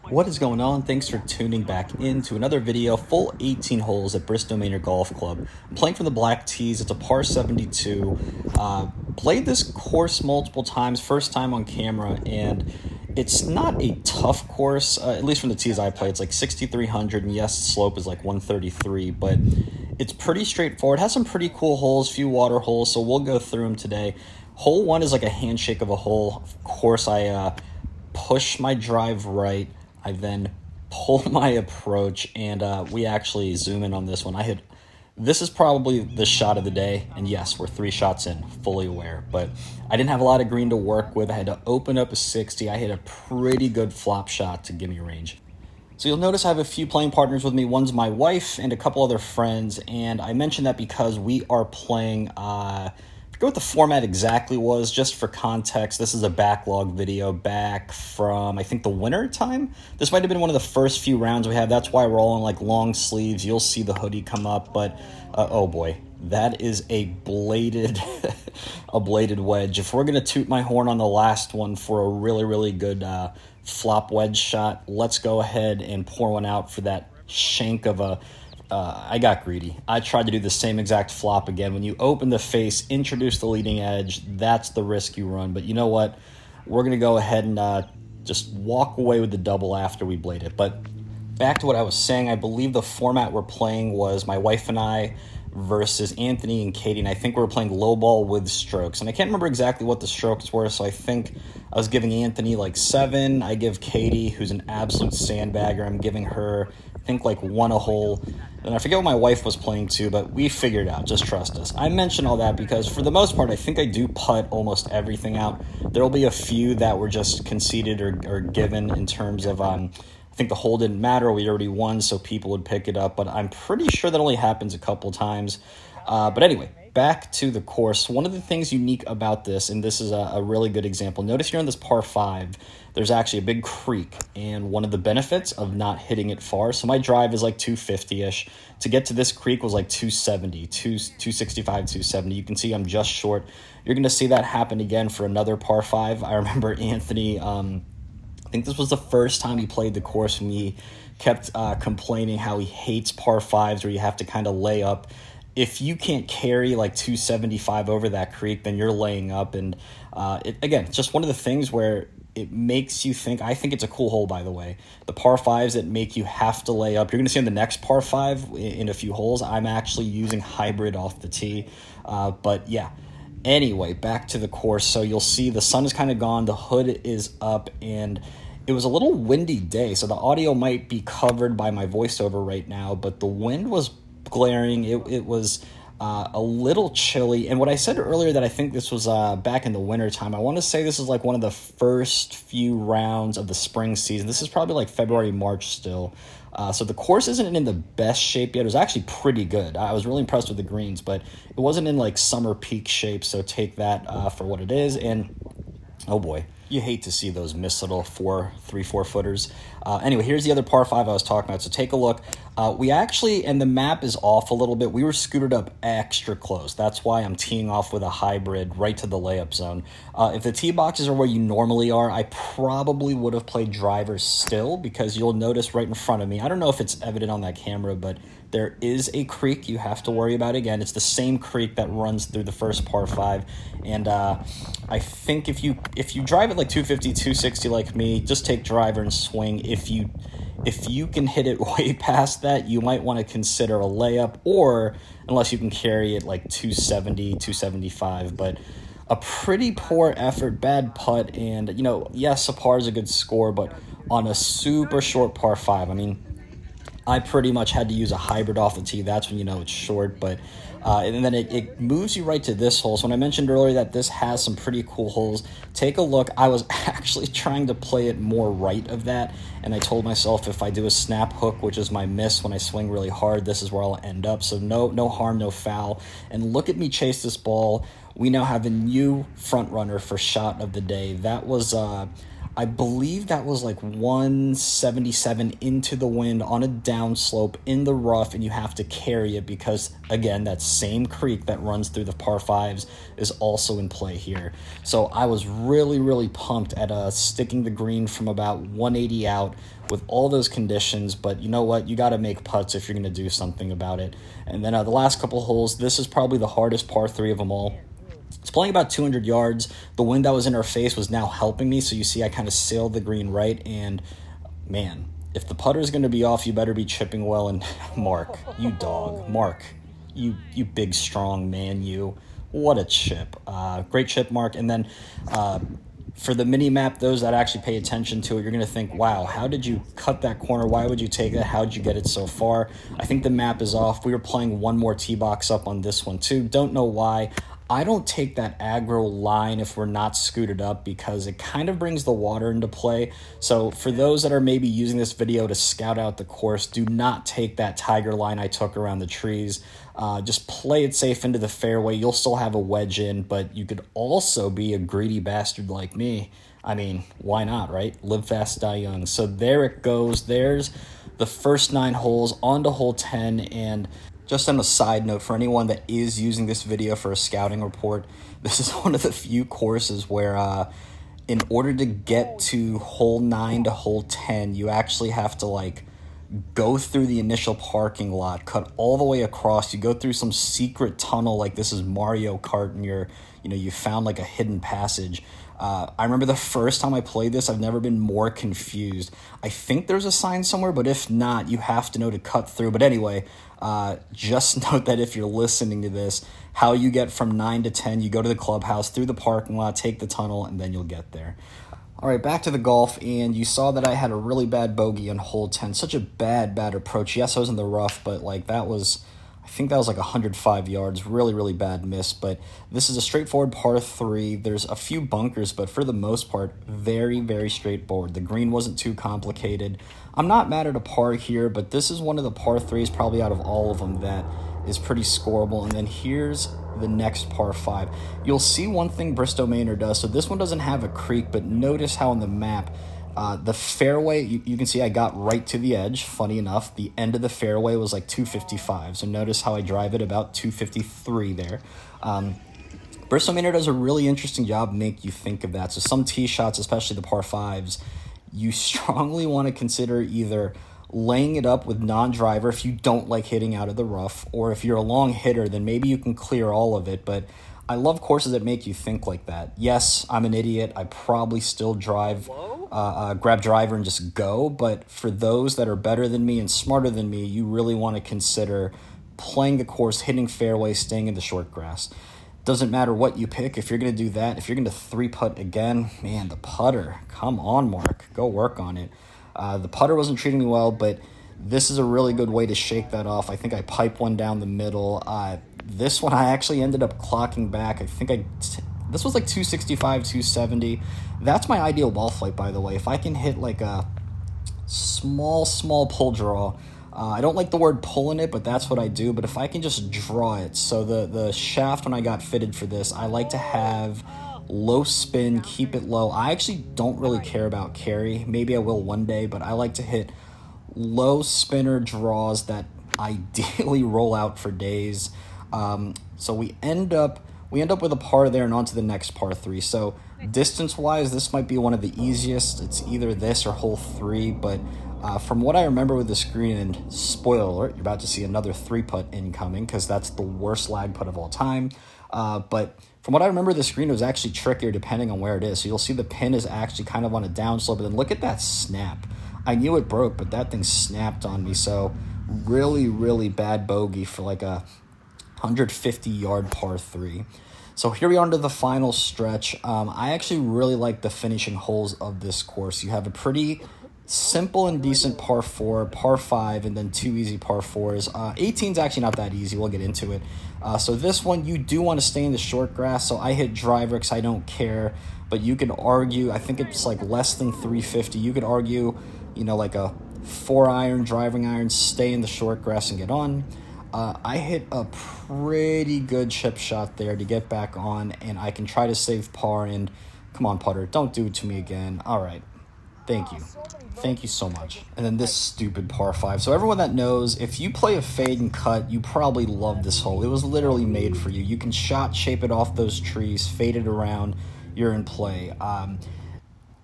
What is going on? Thanks for tuning back into another video, full 18 holes at Bristow Manor Golf Club. I'm playing from the black tees. It's a par 72. Played this course multiple times, first time on camera, and it's not a tough course, at least from the tees I play. It's like 6,300, and yes, the slope is like 133, but it's pretty straightforward. It has some pretty cool holes, few water holes, so we'll go through them today. Hole one is like a handshake of a hole. Of course, I push my drive right. I then pull my approach, and we actually zoom in on this one. This is probably the shot of the day, and yes, we're 3 shots in, fully aware, but I didn't have a lot of green to work with. I had to open up a 60. I hit a pretty good flop shot to give me range. So you'll notice I have a few playing partners with me. One's my wife and a couple other friends, and I mentioned that because we are playing, I forget what the format exactly was, just for context. This is a backlog video back from, I think, the winter time. This might have been one of the first few rounds we had. That's why we're all in like long sleeves. You'll see the hoodie come up, but oh boy, that is a bladed, a bladed wedge. If we're gonna toot my horn on the last one for a really, really good flop wedge shot, let's go ahead and pour one out for that shank of a. I got greedy. I tried to do the same exact flop again. When you open the face, introduce the leading edge, that's the risk you run. But you know what? We're going to go ahead and just walk away with the double after we blade it. But back to what I was saying, I believe the format we're playing was my wife and I versus Anthony and Katie, and I think we were playing low ball with strokes. And I can't remember exactly what the strokes were, so I think I was giving Anthony like 7. I give Katie, who's an absolute sandbagger, I'm giving her, I think, like 1 a hole. And I forget what my wife was playing to, but we figured it out. Just trust us. I mention all that because for the most part, I think I do putt almost everything out. There will be a few that were just conceded or given in terms of, I think the hole didn't matter. We already won, so people would pick it up. But I'm pretty sure that only happens a couple times. But anyway, back to the course. One of the things unique about this, and this is a really good example, notice here on this par 5, there's actually a big creek, and one of the benefits of not hitting it far, so my drive is like 250-ish. To get to this creek was like 270, 265, 270. You can see I'm just short. You're going to see that happen again for another par 5. I remember Anthony, I think this was the first time he played the course, and he kept complaining how he hates par 5s where you have to kind of lay up. If you can't carry like 275 over that creek, then you're laying up. And again, it's just one of the things where it makes you think. I think it's a cool hole, by the way. The par 5s that make you have to lay up. You're going to see on the next par 5 in a few holes, I'm actually using hybrid off the tee. But yeah. Anyway, back to the course. So you'll see the sun is kind of gone. The hood is up, and it was a little windy day. So the audio might be covered by my voiceover right now, but the wind was glaring. It was a little chilly. And what I said earlier that I think this was back in the winter time, I want to say this is like one of the first few rounds of the spring season. This is probably like February, March still. So the course isn't in the best shape yet. It was actually pretty good. I was really impressed with the greens, but it wasn't in like summer peak shape. So take that for what it is. And oh boy, you hate to see those miss little 3-4 footers. Anyway, here's the other par 5 I was talking about. So take a look. We actually, and the map is off a little bit. We were scooted up extra close. That's why I'm teeing off with a hybrid right to the layup zone. If the tee boxes are where you normally are, I probably would have played drivers still, because you'll notice right in front of me, I don't know if it's evident on that camera, but there is a creek you have to worry about again. It's the same creek that runs through the first par 5. And I think if you drive it like 250, 260 like me, just take driver and swing. If you can hit it way past that, you might want to consider a layup, or unless you can carry it like 270, 275. But a pretty poor effort, bad putt, and yes, a par is a good score, but on a super short par 5, I mean, I pretty much had to use a hybrid off the tee. That's when you know it's short, but and then it moves you right to this hole. So when I mentioned earlier that this has some pretty cool holes, take a look. I was actually trying to play it more right of that, and I told myself if I do a snap hook, which is my miss when I swing really hard, this is where I'll end up. So no harm, no foul. And look at me chase this ball. We now have a new front runner for shot of the day. That was I believe that was like 177 into the wind on a downslope in the rough, and you have to carry it because, again, that same creek that runs through the par fives is also in play here. So I was really, really pumped at sticking the green from about 180 out with all those conditions, but you know what? You got to make putts if you're going to do something about it. And then the last couple holes, this is probably the hardest par 3 of them all. It's playing about 200 yards. The wind that was in our face was now helping me, so you see I kind of sailed the green right, and man, if the putter is going to be off, you better be chipping well. And Mark, you dog. Mark, you big, strong man, you. What a chip. Great chip, Mark. And then for the mini map, those that actually pay attention to it, you're going to think, wow, how did you cut that corner? Why would you take that? How did you get it so far? I think the map is off. We were playing one more tee box up on this one too. Don't know why. I don't take that aggro line if we're not scooted up because it kind of brings the water into play. So for those that are maybe using this video to scout out the course, do not take that tiger line I took around the trees. Just play it safe into the fairway. You'll still have a wedge in, but you could also be a greedy bastard like me. I mean, why not, right? Live fast, die young. So there it goes. There's the first 9 holes on to hole 10, and just on a side note, for anyone that is using this video for a scouting report, this is one of the few courses where in order to get to hole 9 to hole 10, you actually have to like go through the initial parking lot, cut all the way across. You go through some secret tunnel like this is Mario Kart, and you found like a hidden passage. I remember the first time I played this, I've never been more confused. I think there's a sign somewhere, but if not, you have to know to cut through. But anyway, just note that if you're listening to this, how you get from 9 to 10, you go to the clubhouse, through the parking lot, take the tunnel, and then you'll get there. All right, back to the golf, and you saw that I had a really bad bogey on hole 10. Such a bad approach. Yes, I was in the rough, but like I think that was like 105 yards. Really, really bad miss. But this is a straightforward par 3. There's a few bunkers, but for the most part, very, very straightforward. The green wasn't too complicated. I'm not mad at a par here, but this is one of the par 3s probably out of all of them that is pretty scoreable. And then here's the next par 5. You'll see one thing Bristow Manor does. So this one doesn't have a creek, but notice how on the map, the fairway, you can see I got right to the edge. Funny enough, the end of the fairway was like 255. So notice how I drive it about 253 there. Bristow Manor does a really interesting job make you think of that. So some tee shots, especially the par 5s, you strongly want to consider either laying it up with non-driver if you don't like hitting out of the rough, or if you're a long hitter, then maybe you can clear all of it. But I love courses that make you think like that. Yes, I'm an idiot. I probably still grab driver and just go. But for those that are better than me and smarter than me, you really want to consider playing the course, hitting fairway, staying in the short grass. Doesn't matter what you pick. If you're going to do that, if you're going to 3-putt again, man, the putter, come on, Mark, go work on it. The putter wasn't treating me well, but this is a really good way to shake that off. I think I piped one down the middle. This one I actually ended up clocking back. This was like 265, 270. That's my ideal ball flight, by the way. If I can hit like a small pull draw, I don't like the word pulling it, but that's what I do. But if I can just draw it, so the shaft when I got fitted for this, I like to have low spin, keep it low. I actually don't really care about carry. Maybe I will one day, but I like to hit low spinner draws that ideally roll out for days. So we end up with a par there and on to the next par 3. So distance-wise, this might be one of the easiest. It's either this or hole 3, but from what I remember with the screen, and spoiler alert, you're about to see another 3-putt incoming because that's the worst lag putt of all time. But from what I remember, the screen was actually trickier depending on where it is. So you'll see the pin is actually kind of on a downslope, but then look at that snap. I knew it broke, but that thing snapped on me. So really, really bad bogey for like a 150-yard par 3. So here we are into the final stretch. I actually really like the finishing holes of this course. You have a pretty simple and decent par 4, par 5, and then 2 easy par 4s. 18's actually not that easy. We'll get into it. So this one, you do want to stay in the short grass. So I hit driver because I don't care. But you could argue, I think it's like less than 350. You could argue, like a 4-iron, driving iron, stay in the short grass and get on. I hit a pretty good chip shot there to get back on, and I can try to save par and Come on, putter. Don't do it to me again. All right. Thank you. Thank you so much. And then this stupid par 5. So everyone that knows, if you play a fade and cut, you probably love this hole. It was literally made for you. You can shot shape it off those trees, fade it around, you're in play.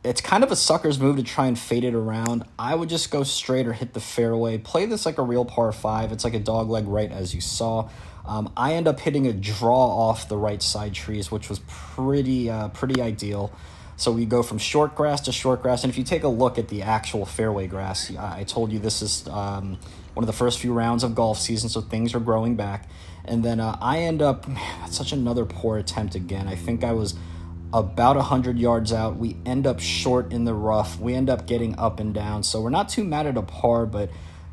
It's kind of a sucker's move to try and fade it around. I would just go straight or hit the fairway. Play this like a real par 5. It's like a dog leg right, as you saw. I end up hitting a draw off the right side trees, which was pretty ideal. So we go from short grass to short grass. And if you take a look at the actual fairway grass, I told you this is one of the first few rounds of golf season, so things are growing back. And then I end up, that's such another poor attempt again. I think I was about 100 yards out. We end up short in the rough. We end up getting up and down. So we're not too mad at a par, but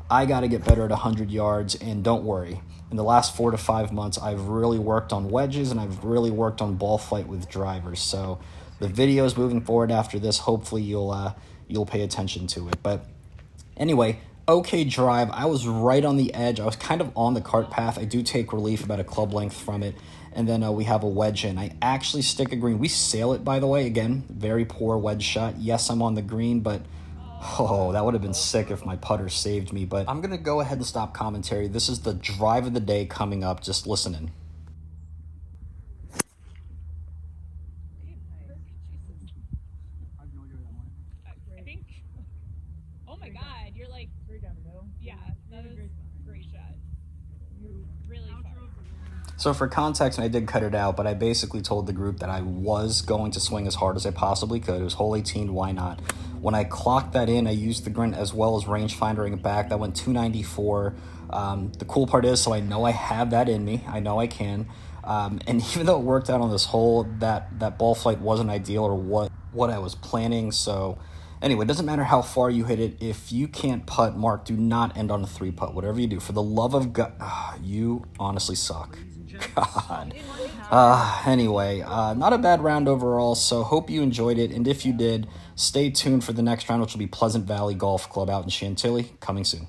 I got to get better at 100 yards. And don't worry, in the last 4 to 5 months, I've really worked on wedges and I've really worked on ball flight with drivers. So the videos moving forward after this, hopefully you'll pay attention to it. But anyway, okay drive. I was right on the edge. I was kind of on the cart path. I do take relief about a club length from it. And then we have a wedge in. I actually stick a green. We sail it, by the way. Again, very poor wedge shot. Yes, I'm on the green, but oh, that would have been sick if my putter saved me. But I'm going to go ahead and stop commentary. This is the drive of the day coming up. Just listen in. I think. Oh my God, you're like straight down the middle. Yeah, that was a great shot. You really far. So for context, and I did cut it out, but I basically told the group that I was going to swing as hard as I possibly could. It was hole 18, why not? When I clocked that in, I used the grin as well as rangefindering it back. That went 294. The cool part is, so I know I have that in me. I know I can. And even though it worked out on this hole, that ball flight wasn't ideal or what I was planning. So anyway, it doesn't matter how far you hit it. If you can't putt, Mark, do not end on a 3-putt. Whatever you do, for the love of God, you honestly suck. God. Anyway, not a bad round overall, so hope you enjoyed it. And if you did, stay tuned for the next round, which will be Pleasant Valley Golf Club out in Chantilly, coming soon.